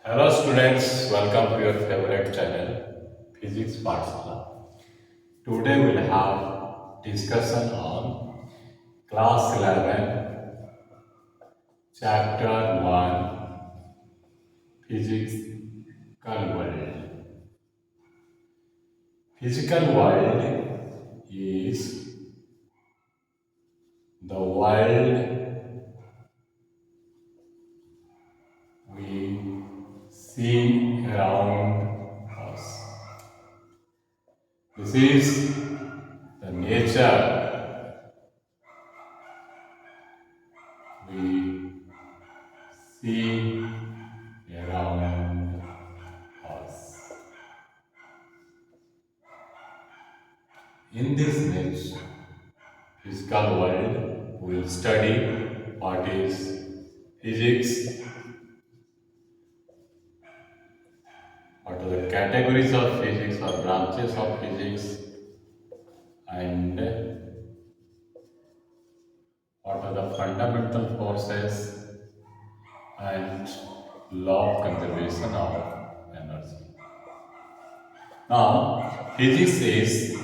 Hello students, welcome to your favorite channel, Physics Pathshala. Today we'll have discussion on Class 11, Chapter 1, Physical World. Physical world is the world we see around us. This is the nature we see around us. In this next physical world, we will study what is physics, what are the categories of physics or branches of physics, and what are the fundamental forces and law of conservation of energy. Now, physics is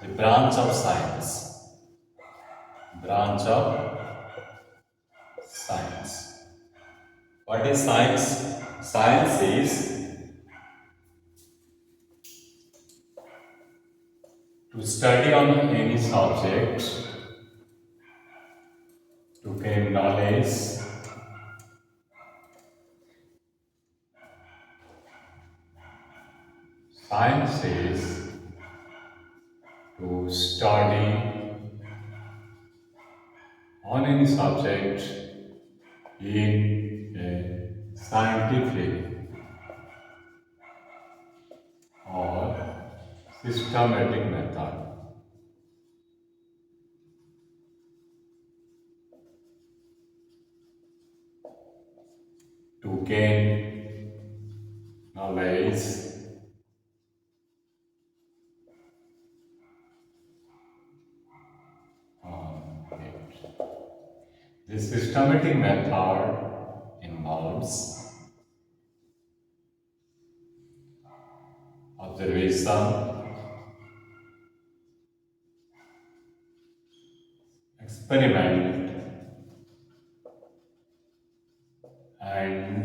the branch of science. Branch of science. What is science? Science is to study on any subject, to gain knowledge, science is to study on any subject in a scientific or systematic method. To gain knowledge on it. This systematic method involves observation, experiment, and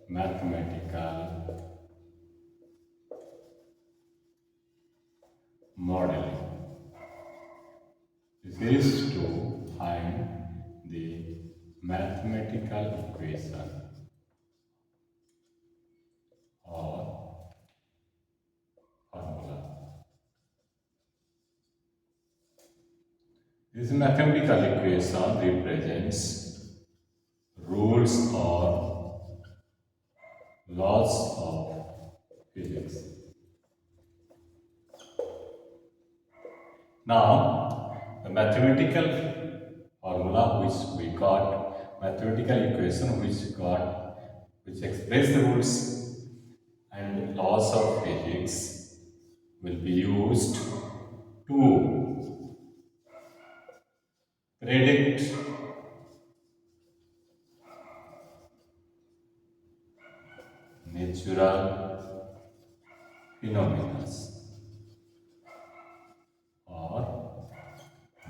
mathematical modeling. This is to find the mathematical equation or formula. This mathematical equation represents rules or laws of physics. Now, the mathematical formula mathematical equation which express the rules and laws of physics will be used to predict natural phenomena or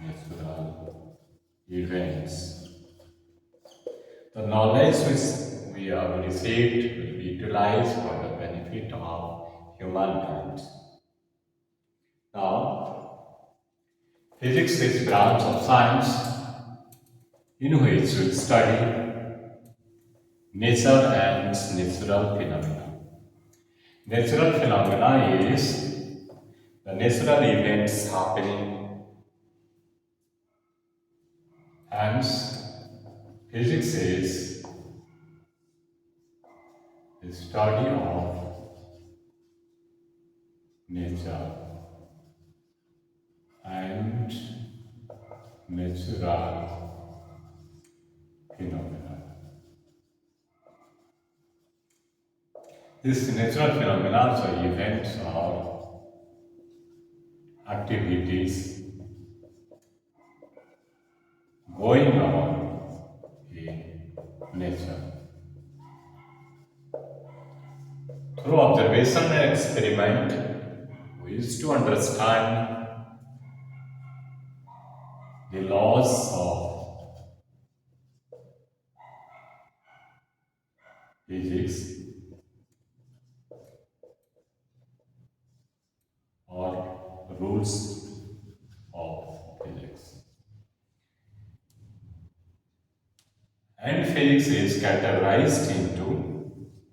natural events. The knowledge which we have received will be utilized for the benefit of humankind. Now, physics is branch of science in which we study nature and natural phenomena. Natural phenomena is the natural events happening, hence physics is the study of nature and natural phenomena. These natural phenomena or events or activities going on in nature. Through observation and experiment, we used to understand the laws of physics or rules of physics. And physics is categorized into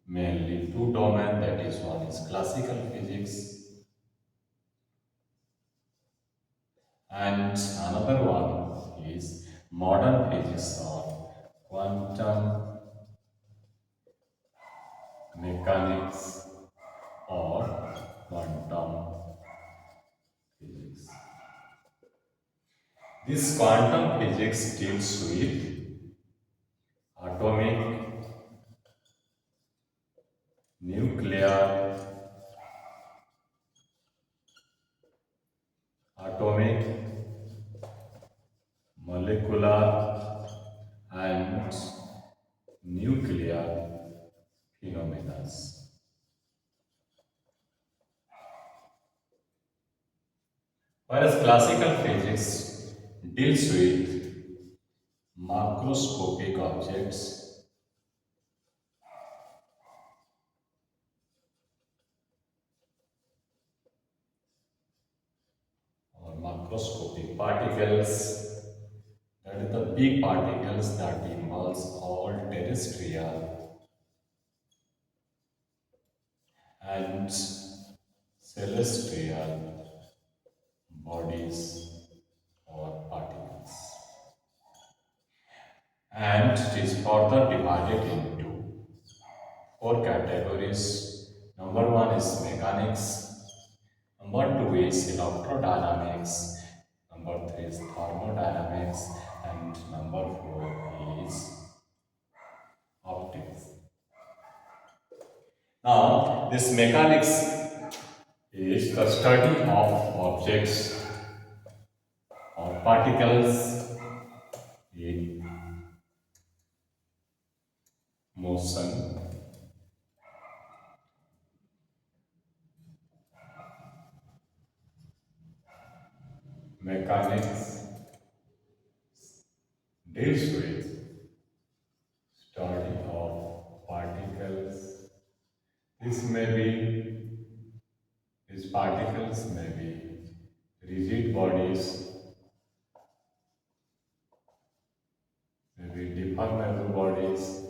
mainly two domains, that is, one is classical physics and another one is modern physics or quantum mechanics or quantum physics. This quantum physics deals with atomic, nuclear, atomic, molecular, and nuclear phenomena. Whereas classical physics deals with macroscopic objects or macroscopic particles, that is the big particles that involves all terrestrial and celestial bodies or particles. And it is further divided into four categories. Number one is mechanics, number two is electrodynamics, number three is thermodynamics, and number four is optics. Now, this mechanics is the study of objects or particles in motion. Mechanics deals with study of particles. This may be, these particles may be rigid bodies, may be deformable bodies,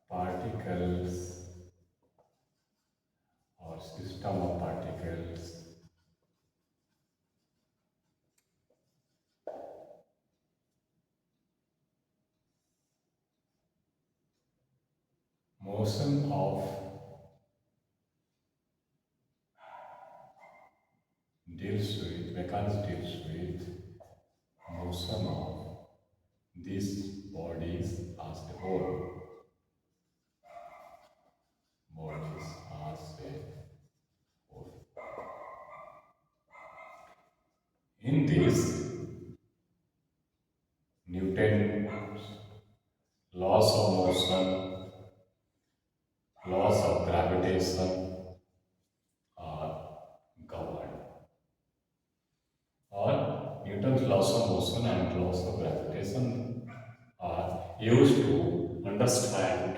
particles or system of particles. Motion of mechanics deals with motion of these bodies as a whole. Bodies as a whole. In this, Newton's laws of motion, laws of gravitation are governed. Or Newton's laws of motion and laws of gravitation are used to understand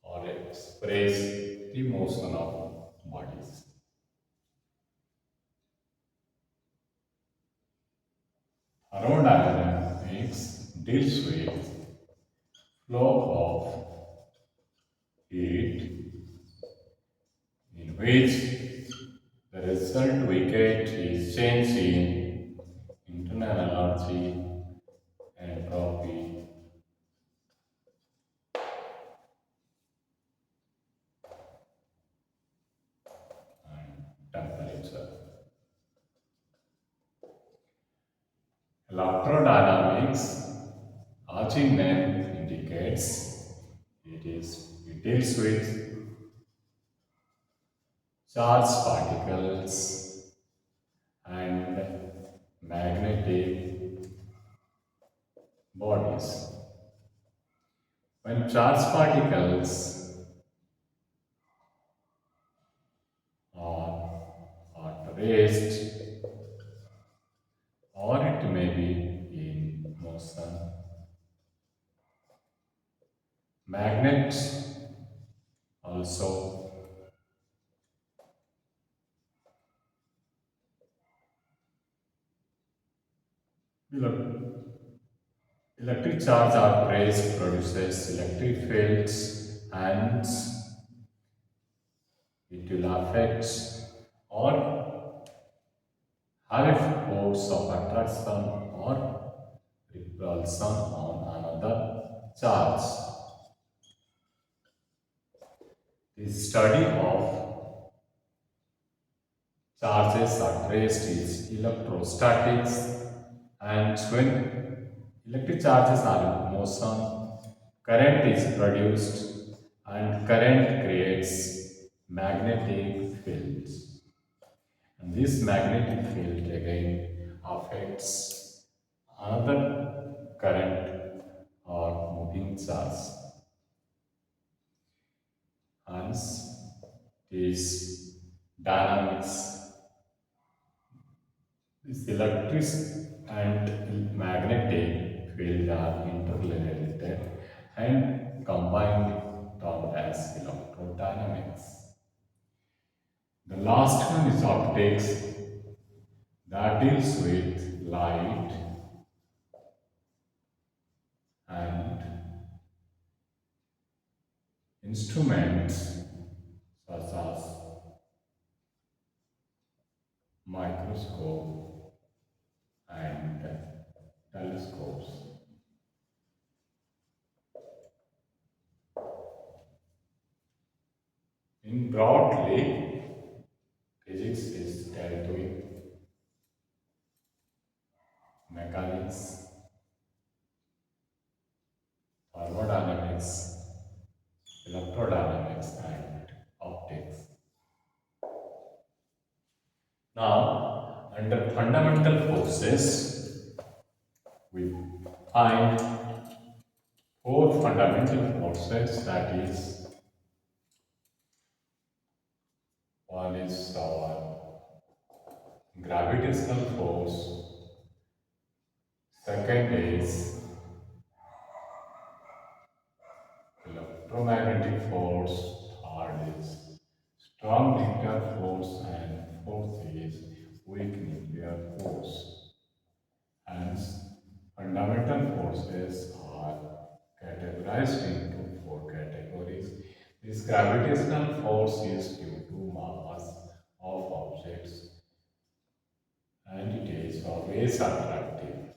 or express the motion of bodies. Thermodynamics deals with flow of heat in which the result we get is change in internal energy, entropy, and temperature. Electrodynamics, as its name indicates, it deals with charged particles and magnetic bodies. When charged particles are at rest, or it may be in motion, magnets also below. Electric charge or raised produces electric fields and it will affect or have a force of attraction or repulsion on another charge. The study of charges at rest is electrostatics, and when electric charges are in motion, current is produced and current creates magnetic fields. And this magnetic field again affects another current or moving charge. Hence, this dynamics, this electric and magnetic field are interrelated and combined termed as electrodynamics. The last one is optics that deals with light and instruments such as microscope and telescopes. In broadly, physics is dealt with mechanics, thermodynamics, electrodynamics, and optics. Now, under fundamental forces, we find four fundamental forces, that is, one is our gravitational force, second is electromagnetic force, third is strong nuclear force, and fourth is weak nuclear force. Hence, fundamental forces are categorized into four categories. This gravitational force is due to mass of objects and it is always attractive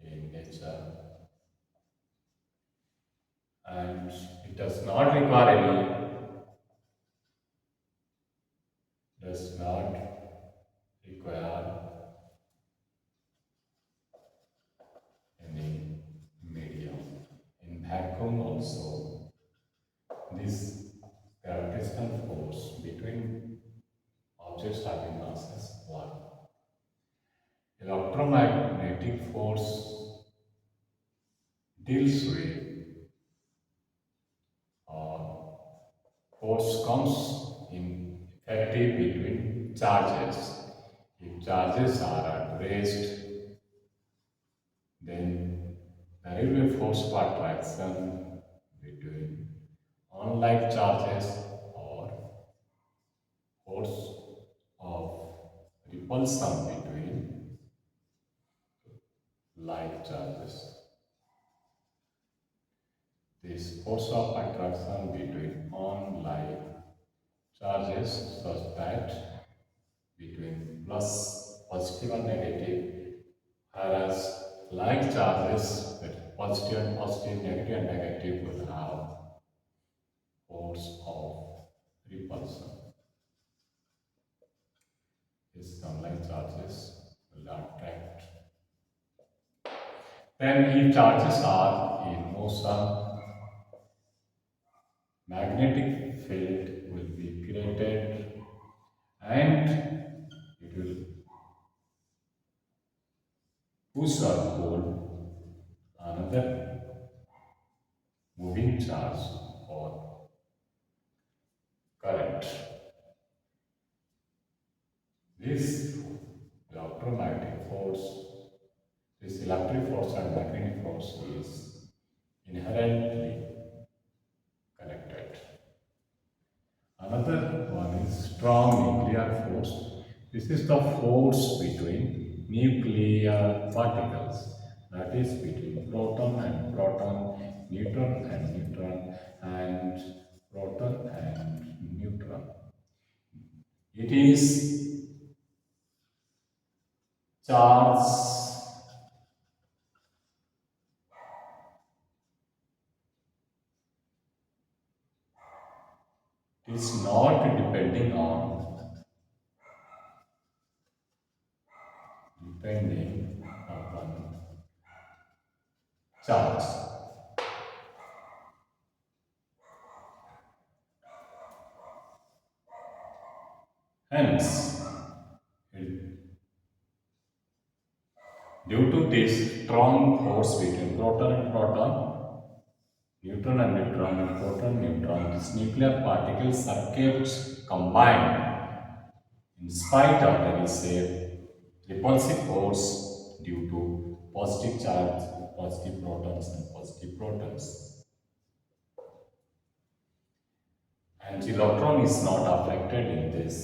in nature and it does not require does not require any medium. In vacuum also, this gravitational force between objects having masses 1. Electromagnetic force deals with uh, force comes in effective between charges. If charges are at rest, then there will be a force of attraction between unlike charges or force of repulsion between like charges. This force of attraction between unlike charges such that between plus positive and negative, whereas like charges that positive and positive, negative and negative will have force of repulsion. These unlike charges will attract. Then if charges are in motion, magnetic field will be created and it will push or pull This electromagnetic force, this electric force and magnetic force is inherently connected. Another one is strong nuclear force. This is the force between nuclear particles, that is between proton and proton, neutron and neutron, and proton and neutron. It is charge is not depending upon charge. Hence, due to this strong force between proton and proton, neutron and neutron and proton neutron, these nuclear particles are kept combined in spite of, let me say, repulsive force due to positive charge, positive protons and positive protons. And the electron is not affected in this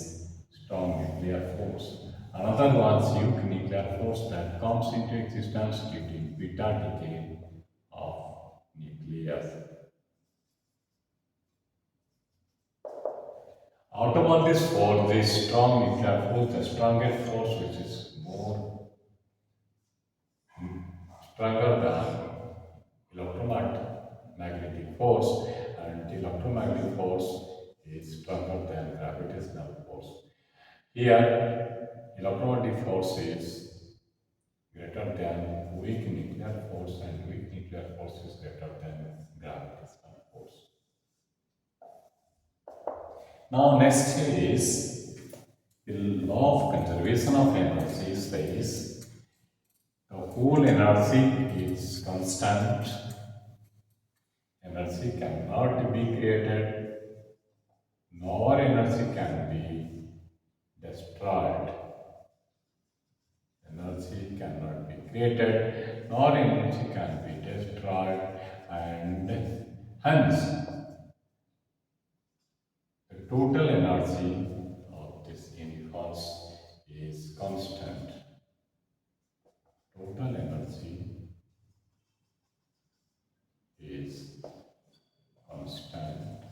strong nuclear force. Another one is weak nuclear force that comes into existence due to beta decay of nucleus. Out of all this force, this strong nuclear force, the strongest force which is more stronger than electromagnetic force, and the electromagnetic force is stronger than gravitational force. Here, electromagnetic force is greater than weak nuclear force, and weak nuclear force is greater than gravitational force. Now next is the law of conservation of energy says the whole energy is constant, energy cannot be created, nor energy can be destroyed. Energy cannot be created, nor energy can be destroyed, and hence the total energy of this universe is constant. Total energy is constant.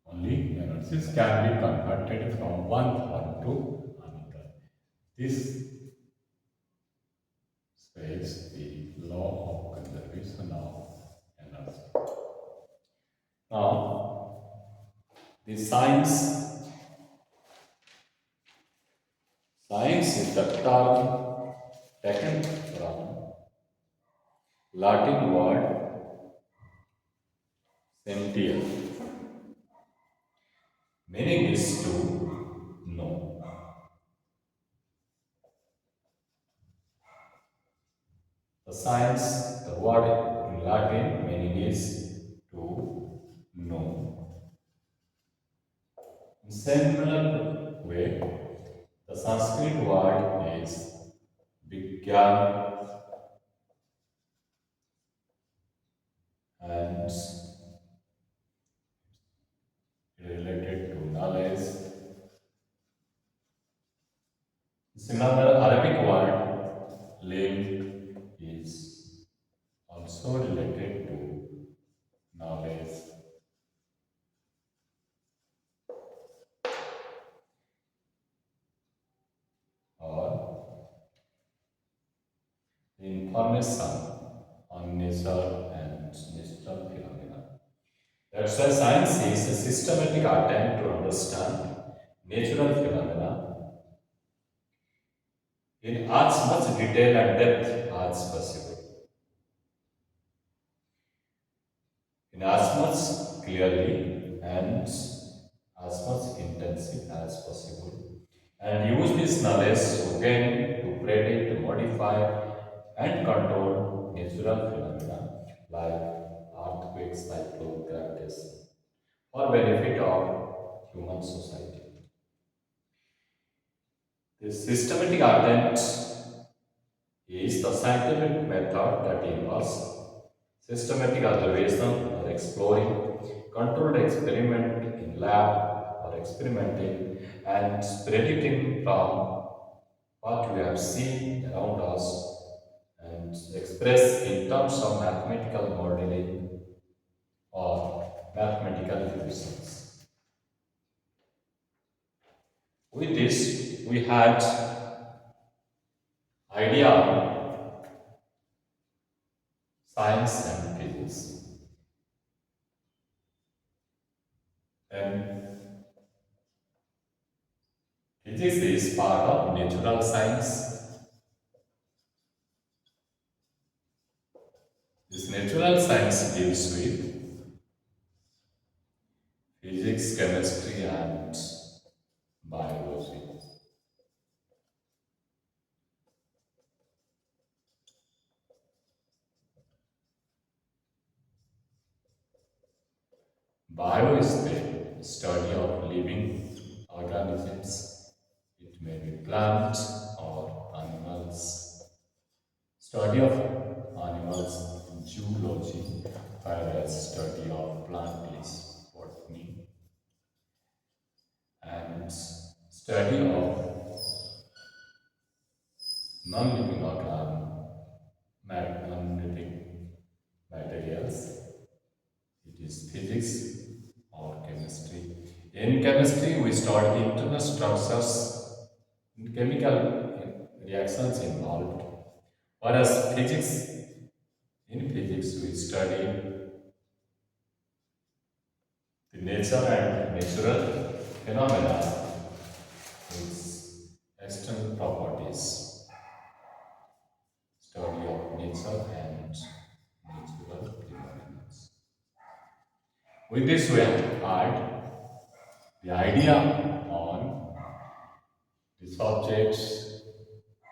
Only energies can be converted from one form to another. This says the law of conservation of energy. Now, the science is the term taken from Latin word scientia. Meaning is to know. The science, the word in Latin meaning is to know. In similar way, the Sanskrit word is Vigyan and related to knowledge. Similar Arabic word lim is also related to knowledge. Or information on nature and natural phenomena. That's why science is a systematic attempt to understand natural phenomena in as much detail and depth as possible, in as much clearly and as much intensive as possible, and use this knowledge again to predict, modify, and control natural phenomena like earthquakes, cyclone, gravitation, for benefit of human society. The systematic attempt is the scientific method that involves systematic observation or exploring, controlled experiment in lab or experimenting and predicting from what we have seen around us and expressed in terms of mathematical modeling or mathematical equations. With this, we had idea of science and physics. And physics is part of natural science. This natural science deals with physics, chemistry, and biology. Bio is the study of living organisms. It may be plants or animals. Study of animals in zoology, whereas study of plant is botany. And study of non-living non-living materials. It is physics or chemistry. In chemistry, we study internal structures and chemical reactions involved. Whereas in physics, we study the nature and natural phenomena, its external properties, study of nature and natural phenomena. With this, we have had the idea on the subjects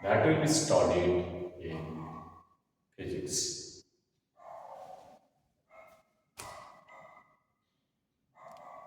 that will be studied in physics.